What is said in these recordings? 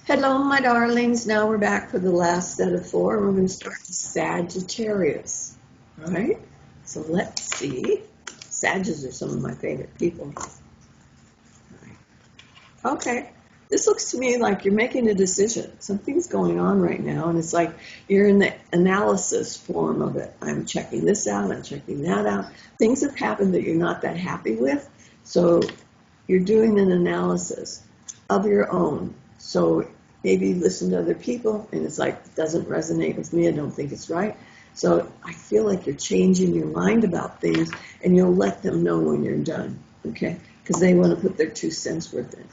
Hello, my darlings. Now we're back for the last set of four. We're going to start with Sagittarius. All right? So let's see. Sagittarius are some of my favorite people. All right. Okay. This looks to me like you're making a decision. Something's going on right now, and it's like you're in the analysis form of it. I'm checking this out. I'm checking that out. Things have happened that you're not that happy with. So you're doing an analysis of your own. So maybe you listen to other people and it's like, it doesn't resonate with me. I don't think it's right. So I feel like you're changing your mind about things and you'll let them know when you're done. Okay? Because they want to put their 2 cents worth in.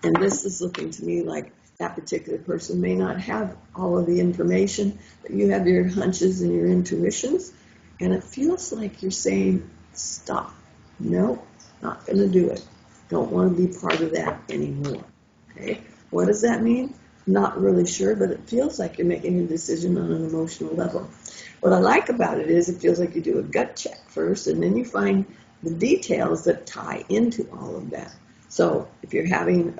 And this is looking to me like that particular person may not have all of the information, but you have your hunches and your intuitions. And it feels like you're saying, stop. No, not going to do it. Don't want to be part of that anymore. Okay? What does that mean? Not really sure, but it feels like you're making a decision on an emotional level. What I like about it is it feels like you do a gut check first, and then you find the details that tie into all of that. So if you're having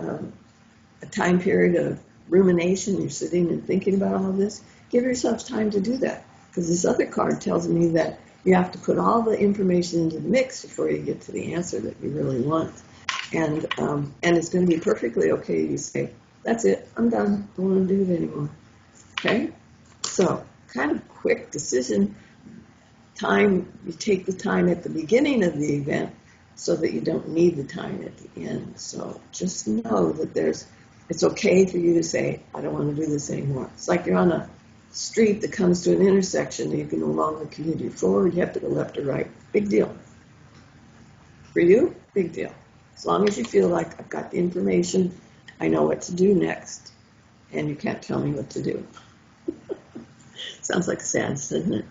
a time period of rumination, you're sitting and thinking about all of this, give yourself time to do that. Because this other card tells me that you have to put all the information into the mix before you get to the answer that you really want. And it's going to be perfectly okay. You say, that's it, I'm done, don't want to do it anymore. Okay? So, kind of quick decision time. You take the time at the beginning of the event so that you don't need the time at the end. So, just know that it's okay for you to say, I don't want to do this anymore. It's like you're on a street that comes to an intersection and you can no longer continue forward, you have to go left or right. Big deal. For you, big deal. As long as you feel like I've got the information, I know what to do next, and you can't tell me what to do. Sounds like sad, doesn't it?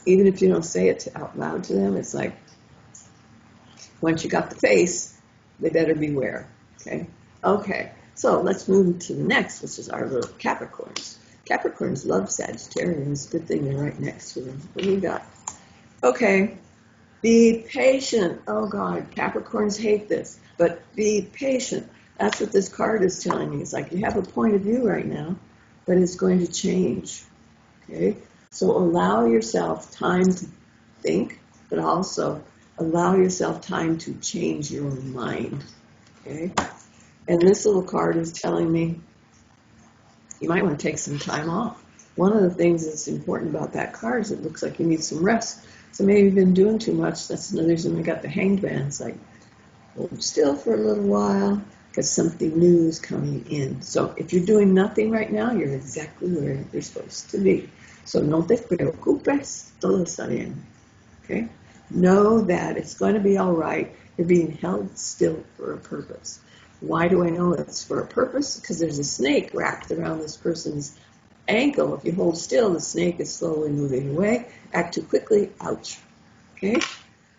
Even if you don't say it out loud to them, it's like, once you got the face, they better beware. Okay? Okay, so let's move to the next, which is our little Capricorns. Capricorns love Sagittarians. Good thing they're right next to them. What do you got? Okay. Be patient. Oh God, Capricorns hate this, but be patient. That's what this card is telling me. It's like you have a point of view right now, but it's going to change. Okay? So allow yourself time to think, but also allow yourself time to change your mind. Okay? And this little card is telling me you might want to take some time off. One of the things that's important about that card is it looks like you need some rest. So maybe you've been doing too much. That's another reason we got the Hanged Man. It's like, hold still for a little while because something new is coming in. So if you're doing nothing right now, you're exactly where you're supposed to be. So no te preocupes, todo está bien. Okay? Know that it's going to be all right. You're being held still for a purpose. Why do I know it's for a purpose? Because there's a snake wrapped around this person's ankle. If you hold still, the snake is slowly moving away. Act too quickly, ouch. Okay?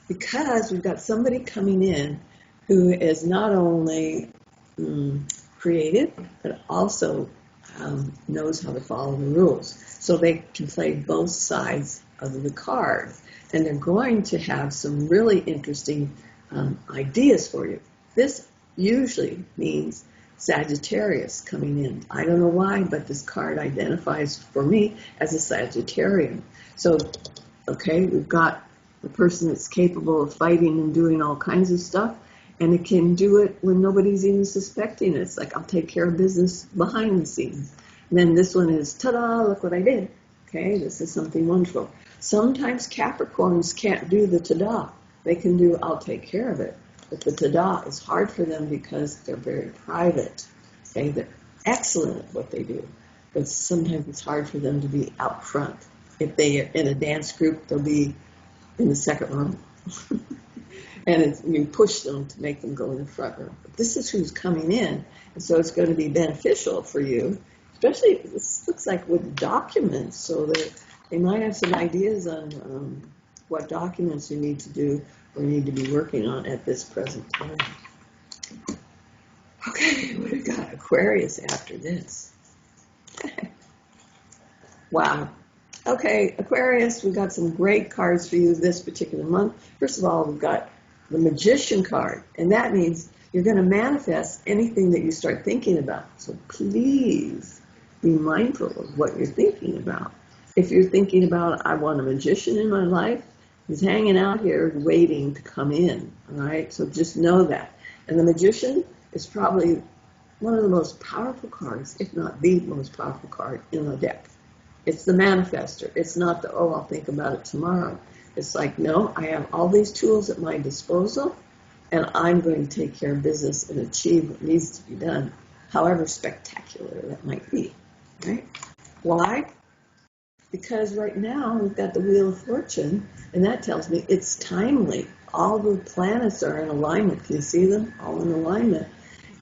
Because we've got somebody coming in who is not only creative, but also knows how to follow the rules. So they can play both sides of the card. And they're going to have some really interesting ideas for you. This usually means Sagittarius coming in. I don't know why, but this card identifies for me as a Sagittarian. So, okay, we've got the person that's capable of fighting and doing all kinds of stuff, and it can do it when nobody's even suspecting it. It's like, I'll take care of business behind the scenes. And then this one is, ta-da, look what I did. Okay, this is something wonderful. Sometimes Capricorns can't do the ta-da. They can do, I'll take care of it. But the ta-da is hard for them because they're very private. Okay, they're excellent at what they do, but sometimes it's hard for them to be out front. If they are in a dance group, they'll be in the second row, and you push them to make them go in the front row. But this is who's coming in, and so it's going to be beneficial for you. Especially, this looks like with documents, so that they might have some ideas on what documents you need to do or need to be working on at this present time. Okay, what do we got? Aquarius after this. Wow. Okay, Aquarius, we've got some great cards for you this particular month. First of all, we've got the Magician card, and that means you're going to manifest anything that you start thinking about. So please be mindful of what you're thinking about. If you're thinking about, I want a magician in my life, he's hanging out here waiting to come in, all right? So just know that. And the Magician is probably one of the most powerful cards, if not the most powerful card in the deck. It's the manifester. It's not the, oh, I'll think about it tomorrow. It's like, no, I have all these tools at my disposal, and I'm going to take care of business and achieve what needs to be done, however spectacular that might be, right? Why? Because right now we've got the Wheel of Fortune, and that tells me it's timely. All the planets are in alignment. Can you see them? All in alignment.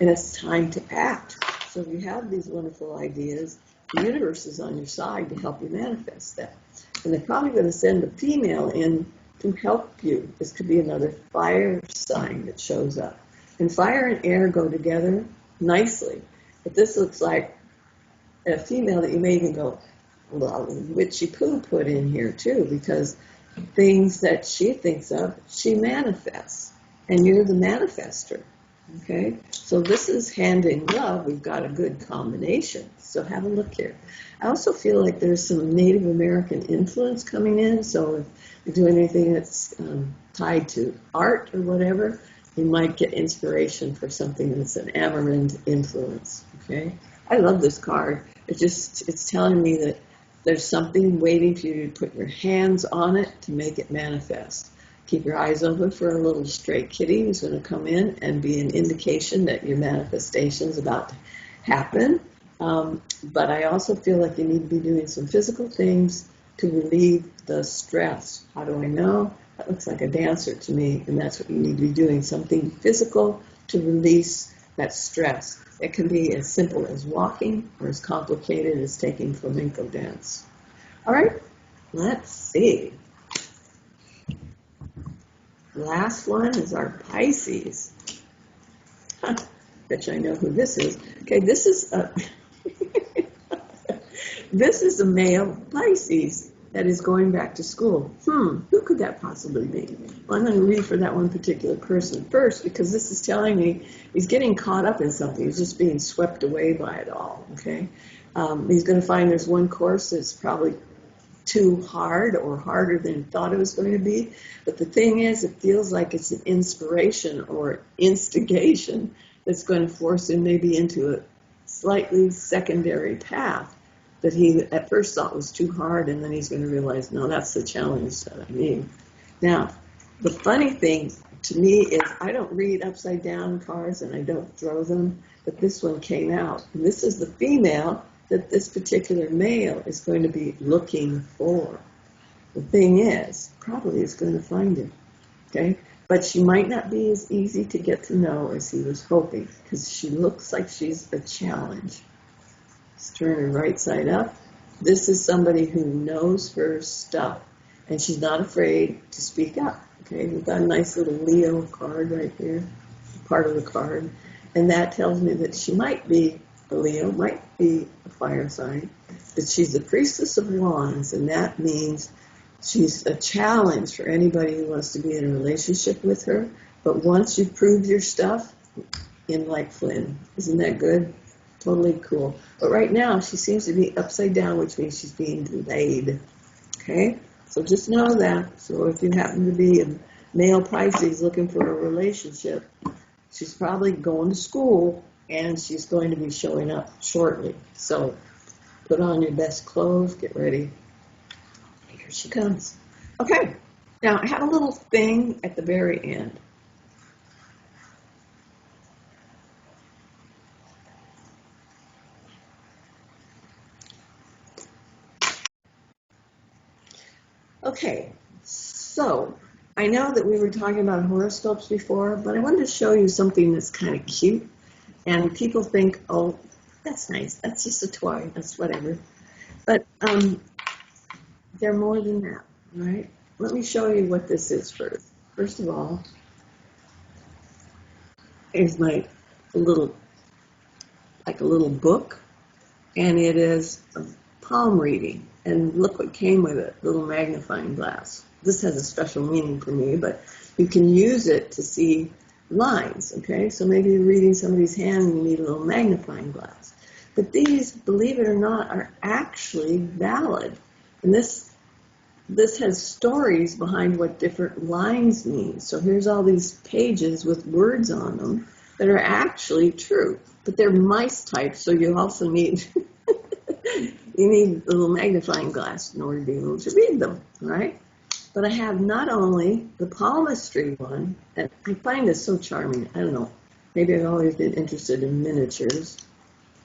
And it's time to act. So if you have these wonderful ideas, the universe is on your side to help you manifest that. And they're probably going to send a female in to help you. This could be another fire sign that shows up. And fire and air go together nicely. But this looks like a female that you may even go, well, witchy poo put in here too, because things that she thinks of, she manifests. And you're the manifester. Okay, so this is hand in glove. We've got a good combination. So have a look here. I also feel like there's some Native American influence coming in. So if you're doing anything that's tied to art or whatever, you might get inspiration for something that's an Amarant influence. Okay, I love this card. It's telling me that there's something waiting for you to put your hands on it to make it manifest. Keep your eyes open for a little stray kitty who's going to come in and be an indication that your manifestation is about to happen. But I also feel like you need to be doing some physical things to relieve the stress. How do I know? That looks like a dancer to me, and that's what you need to be doing, something physical to release that stress. It can be as simple as walking or as complicated as taking flamenco dance. All right, let's see. Last one is our Pisces. Bet you I know who this is. Okay, this is a this is a male Pisces that is going back to school. Who could that possibly be? Well, I'm going to read for that one particular person first, because this is telling me he's getting caught up in something. He's just being swept away by it all. Okay, he's going to find there's one course that's probably too hard or harder than he thought it was going to be. But the thing is, it feels like it's an inspiration or instigation that's going to force him maybe into a slightly secondary path that he at first thought was too hard, and then he's going to realize, no, that's the challenge that I need. Now, the funny thing to me is I don't read upside down cards and I don't throw them, but this one came out. And this is the female that this particular male is going to be looking for. The thing is, probably is going to find him, okay? But she might not be as easy to get to know as he was hoping, because she looks like she's a challenge. Let's turn her right side up. This is somebody who knows her stuff, and she's not afraid to speak up, okay? We've got a nice little Leo card right here, part of the card, and that tells me that she might be a Leo, might be a fire sign, but she's the Priestess of Wands, and that means she's a challenge for anybody who wants to be in a relationship with her. But once you prove your stuff, in like Flynn. Isn't that good? Totally cool. But right now, she seems to be upside down, which means she's being delayed. Okay? So just know that. So if you happen to be a male Pisces looking for a relationship, she's probably going to school, and she's going to be showing up shortly. So put on your best clothes, get ready. Here she comes. Okay, now I have a little thing at the very end. Okay, so I know that we were talking about horoscopes before, but I wanted to show you something that's kind of cute. And people think, oh, that's nice. That's just a toy. That's whatever. But they're more than that, right? Let me show you what this is first. First of all, here's my little, like a little book, and it is a palm reading. And look what came with it, little magnifying glass. this has a special meaning for me, but you can use it to see lines, okay? So maybe you're reading somebody's hand and you need a little magnifying glass. But these, believe it or not, are actually valid. And this has stories behind what different lines mean. So here's all these pages with words on them that are actually true. But they're mice type, so you also need you need a little magnifying glass in order to be able to read them, right? But I have not only the palmistry one, and I find this so charming. I don't know, maybe I've always been interested in miniatures.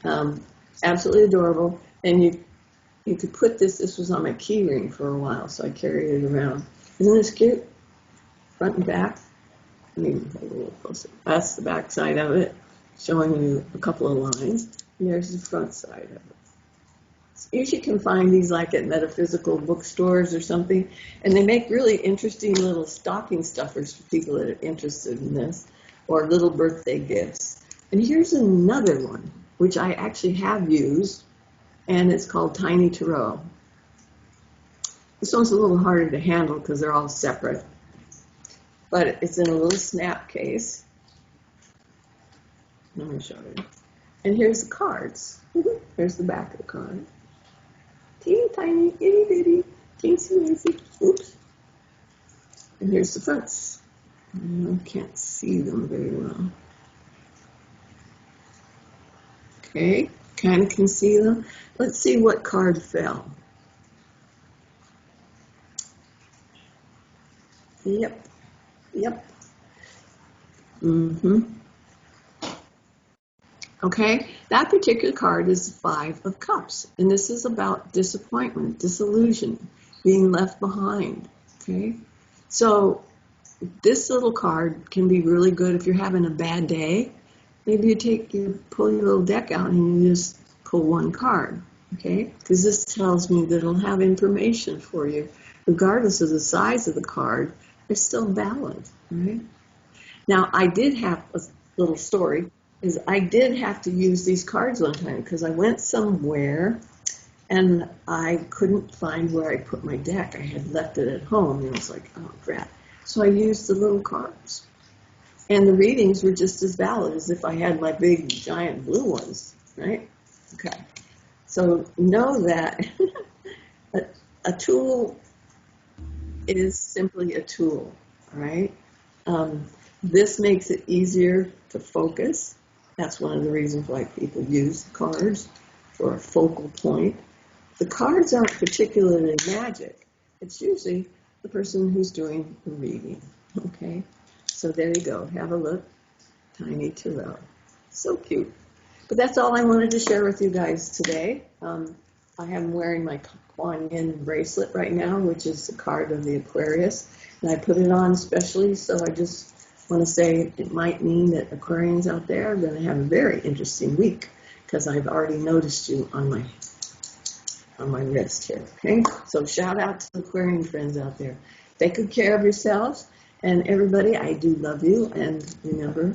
Absolutely adorable. And you could put this was on my key ring for a while, so I carried it around. Isn't this cute? Front and back. I mean, a little closer. That's the back side of it, showing you a couple of lines. And there's the front side of it. So you usually can find these like at metaphysical bookstores or something, and they make really interesting little stocking stuffers for people that are interested in this, or little birthday gifts. And here's another one, which I actually have used, and it's called Tiny Tarot. This one's a little harder to handle because they're all separate, but it's in a little snap case. Let me show you. And here's the cards. Here's the back of the card. Teeny tiny, itty bitty, teensy weensy. Oops. And here's the fronts. I can't see them very well. Okay, kind of can see them. Let's see what card fell. Yep. Okay, that particular card is the Five of Cups, and this is about disappointment, disillusion, being left behind, okay? So this little card can be really good if you're having a bad day. Maybe you pull your little deck out and you just pull one card, okay? Because this tells me that it'll have information for you. Regardless of the size of the card, they're still valid, right? Now, I did have a little story. I did have to use these cards one time because I went somewhere and I couldn't find where I put my deck. I had left it at home and it was like, oh crap. So I used the little cards. And the readings were just as valid as if I had my big giant blue ones, right? Okay. So know that a tool is simply a tool, all right? This makes it easier to focus. That's one of the reasons why people use cards for a focal point. The cards aren't particularly magic. It's usually the person who's doing the reading, okay? So there you go. Have a look. Tiny Tarot. So cute. But that's all I wanted to share with you guys today. I am wearing my Kuan Yin bracelet right now, which is the card of the Aquarius. And I put it on especially, so I just want to say it might mean that Aquarians out there are going to have a very interesting week because I've already noticed you on my wrist here, okay? So shout out to the Aquarian friends out there. Take good care of yourselves, and everybody, I do love you, and remember,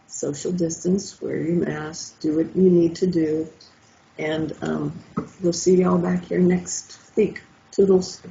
social distance, wear your mask, do what you need to do, and we'll see y'all back here next week. Toodles.